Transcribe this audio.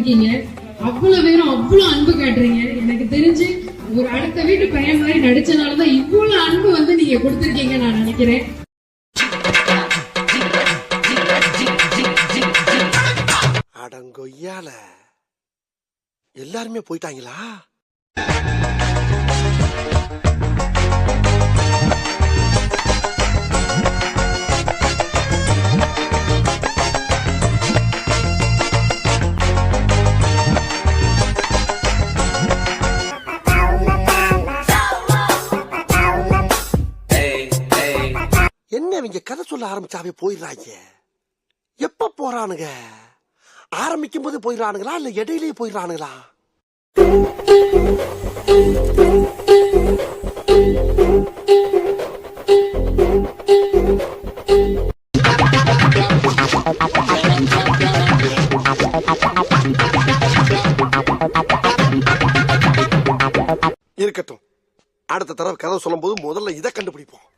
வந்திருக்கீங்க. அவ்வளவு பேரும் அவ்வளவு அன்பு காட்டுறீங்க. எனக்கு தெரிஞ்சு ஒரு அடுத்த வீட்டு பையன் மாதிரி நடிச்சனாலதான் இவ்வளவு அன்பு வந்து நீங்க கொடுத்திருக்கீங்க நான் நினைக்கிறேன். அடங்கொய்யால எல்லாருமே போயிட்டாங்களா? என்ன இவங்க கதை சொல்ல ஆரம்பிச்சாவே போயிடுறாங்க. எப்ப போறானுங்க? ஆரம்பிக்கும் போது போயிடறானுங்களா இல்ல இடையிலேயே போயிடறானுங்களா? இருக்கட்டும், அடுத்த தடவை கதை சொல்லும் போது முதல்ல இதை கண்டுபிடிப்போம்.